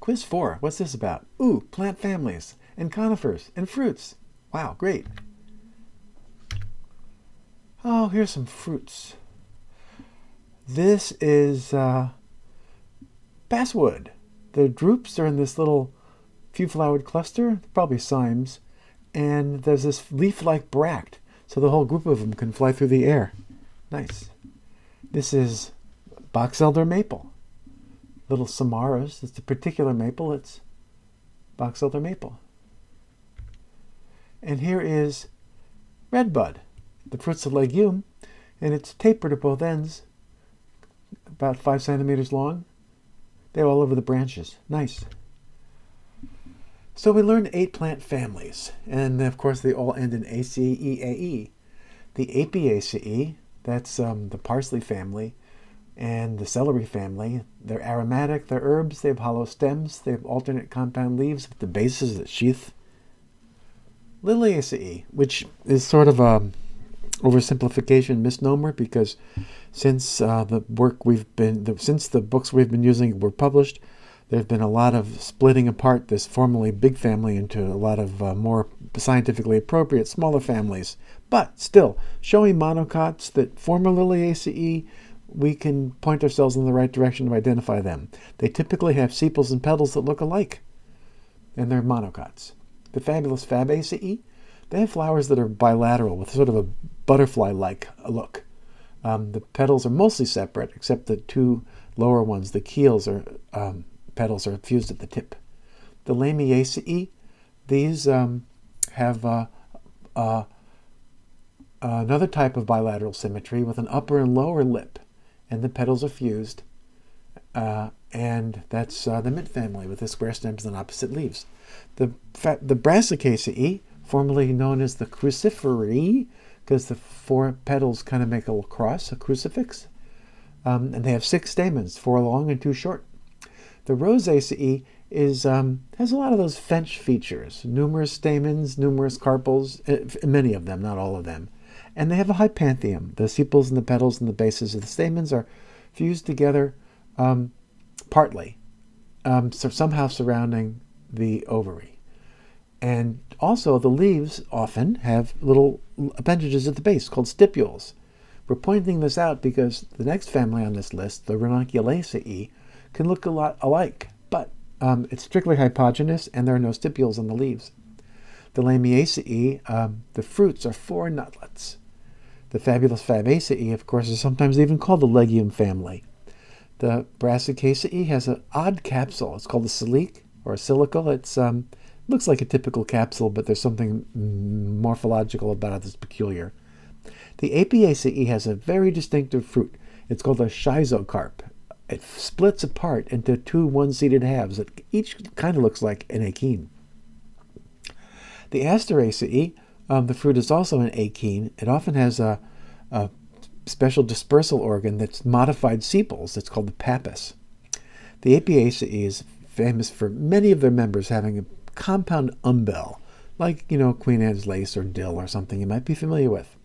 Quiz 4. What's this about? Ooh, plant families and conifers and fruits. Wow, great. Oh, here's some fruits. This is basswood. The drupes are in this little few-flowered cluster, probably cymes, and there's this leaf-like bract, so the whole group of them can fly through the air. Nice. This is box elder maple. Little samaras. It's a particular maple. It's box elder maple. And here is redbud. The fruit's a legume, and it's tapered at both ends, about 5 centimeters long. They're all over the branches. Nice. So we learned 8 plant families, and of course they all end in ACEAE. The Apiaceae, that's the parsley family, and the celery family. They're aromatic, they're herbs, they have hollow stems, they have alternate compound leaves with the bases that sheath. Liliaceae, which is sort of a oversimplification misnomer, because since the books we've been using were published, there have been a lot of splitting apart this formerly big family into a lot of more scientifically appropriate smaller families. But still, showing monocots that form a Liliaceae, we can point ourselves in the right direction to identify them. They typically have sepals and petals that look alike, and they're monocots. The fabulous Fabaceae, they have flowers that are bilateral with sort of a butterfly-like look. The petals are mostly separate, except the 2 lower ones, the keels, petals are fused at the tip. The Lamiaceae, these have another type of bilateral symmetry with an upper and lower lip, and the petals are fused. And that's the mint family with the square stems and opposite leaves. The Brassicaceae, formerly known as the Cruciferae, because the 4 petals kind of make a little cross, a crucifix. And they have 6 stamens, 4 long and 2 short. The Rosaceae has a lot of those finch features, numerous stamens, numerous carpels, many of them, not all of them. And they have a hypanthium. The sepals and the petals and the bases of the stamens are fused together partly, so somehow surrounding the ovary. And also the leaves often have little appendages at the base called stipules. We're pointing this out because the next family on this list, the Ranunculaceae, can look a lot alike, but it's strictly hypogynous and there are no stipules on the leaves. The Lamiaceae, the fruits are 4 nutlets. The fabulous Fabaceae, of course, is sometimes even called the legume family. The Brassicaceae has an odd capsule. It's called a silique or a silicle. It's looks like a typical capsule, but there's something morphological about it that's peculiar. The Apiaceae has a very distinctive fruit. It's called a schizocarp. It splits apart into 2 one-seeded halves that each kind of looks like an achene. The Asteraceae, the fruit is also an achene. It often has a special dispersal organ that's modified sepals. It's called the pappus. The Apiaceae is famous for many of their members having a compound umbel, like, Queen Anne's lace or dill or something you might be familiar with.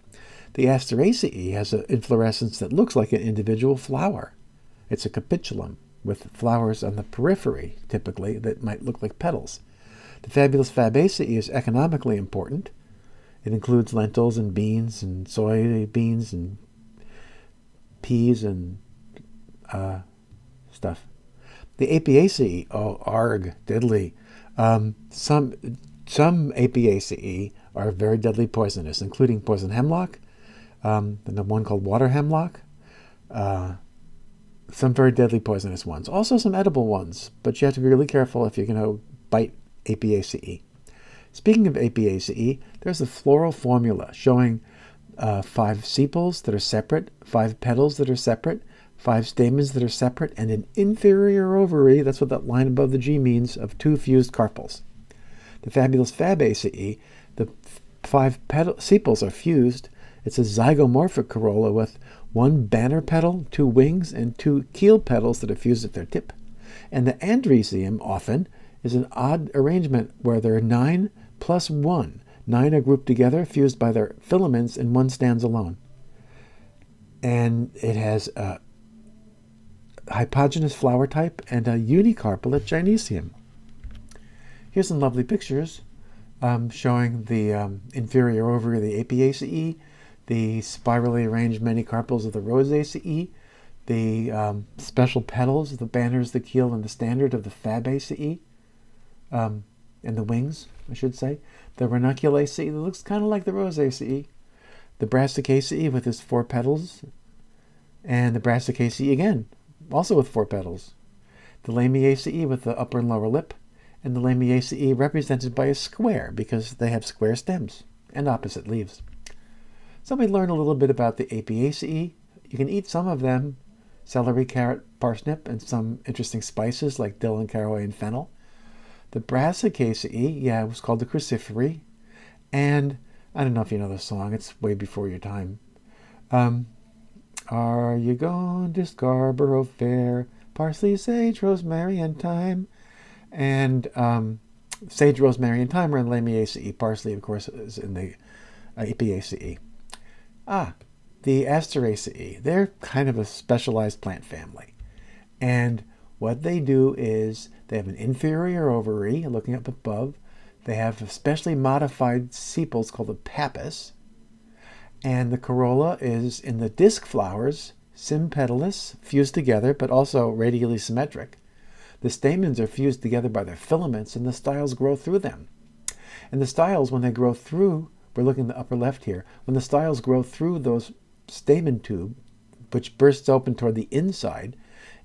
The Asteraceae has an inflorescence that looks like an individual flower. It's a capitulum with flowers on the periphery, typically, that might look like petals. The fabulous Fabaceae is economically important. It includes lentils and beans and soybeans and peas and stuff. The Apiaceae, arg, deadly. Some Apiaceae are very deadly poisonous, including poison hemlock, and the one called water hemlock. Some very deadly poisonous ones. Also some edible ones, but you have to be really careful if you're going to bite Apiaceae. Speaking of Apiaceae, there's a floral formula showing 5 sepals that are separate, 5 petals that are separate, 5 stamens that are separate, and an inferior ovary, that's what that line above the G means, of 2 fused carpels. The fabulous Fabaceae, the 5 sepals are fused. It's a zygomorphic corolla with 1 banner petal, 2 wings, and 2 keel petals that are fused at their tip. And the andrecium often is an odd arrangement where there are 9 plus 1. 9 are grouped together, fused by their filaments, and 1 stands alone. And it has hypogynous flower type, and a unicarpellate gynoecium. Here's some lovely pictures showing the inferior ovary of the Apiaceae, the spirally arranged manycarpals of the Rosaceae, the special petals, the banners, the keel, and the standard of the Fabaceae, and the wings, I should say. The Ranunculaceae, that looks kind of like the Rosaceae. The Brassicaceae with its 4 petals, and the Brassicaceae again, also with 4 petals. The Lamiaceae with the upper and lower lip, and the Lamiaceae represented by a square because they have square stems and opposite leaves. So we learned a little bit about the Apiaceae. You can eat some of them, celery, carrot, parsnip, and some interesting spices like dill and caraway and fennel. The Brassicaceae, it was called the cruciferæ. And I don't know if you know the song, it's way before your time. Are you going to Scarborough Fair? Parsley, sage, rosemary, and thyme. And sage, rosemary, and thyme are in Lamiaceae. Parsley, of course, is in the Apiaceae. The Asteraceae. They're kind of a specialized plant family. And what they do is they have an inferior ovary, looking up above. They have a specially modified sepals called the pappus. And the corolla is in the disc flowers, sympetalous, fused together, but also radially symmetric. The stamens are fused together by their filaments, and the styles grow through them. And the styles, when they grow through, we're looking at the upper left here, when the styles grow through those stamen tube, which bursts open toward the inside,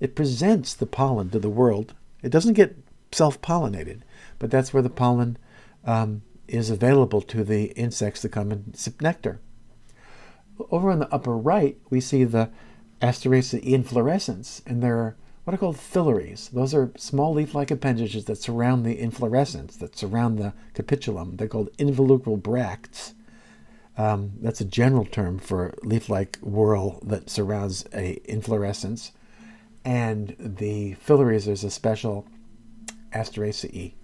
it presents the pollen to the world. It doesn't get self-pollinated, but that's where the pollen is available to the insects that come and sip nectar. Over on the upper right, we see the Asteraceae inflorescence, and they're what are called phyllaries. Those are small leaf-like appendages that surround the inflorescence, that surround the capitulum. They're called involucral bracts. That's a general term for leaf-like whorl that surrounds a inflorescence. And the phyllaries is a special Asteraceae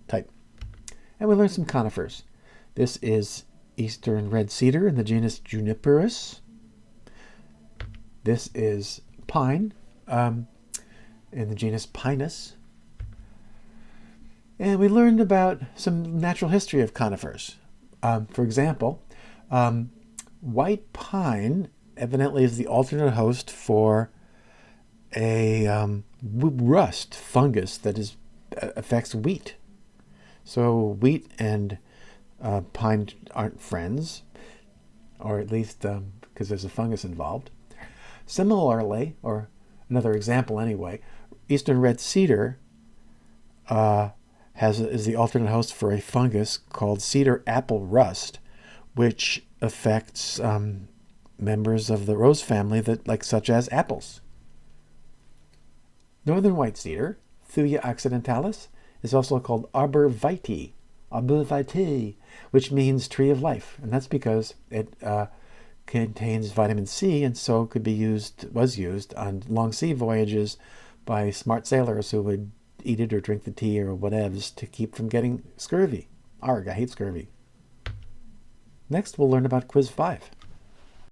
type. And we learned some conifers. This is eastern red cedar in the genus Juniperus. This is pine in the genus Pinus. And we learned about some natural history of conifers. For example, white pine evidently is the alternate host for a rust fungus that affects wheat. So wheat and pine aren't friends, or at least because there's a fungus involved. Similarly, or another example anyway, eastern red cedar is the alternate host for a fungus called cedar apple rust, which affects members of the rose family such as apples. Northern white cedar, Thuya occidentalis, is also called arbor vitae, which means tree of life, and that's because it contains vitamin C, and so was used on long sea voyages by smart sailors who would eat it or drink the tea or whatevs to keep from getting scurvy. Arg, I hate scurvy. Next, we'll learn about Quiz 5.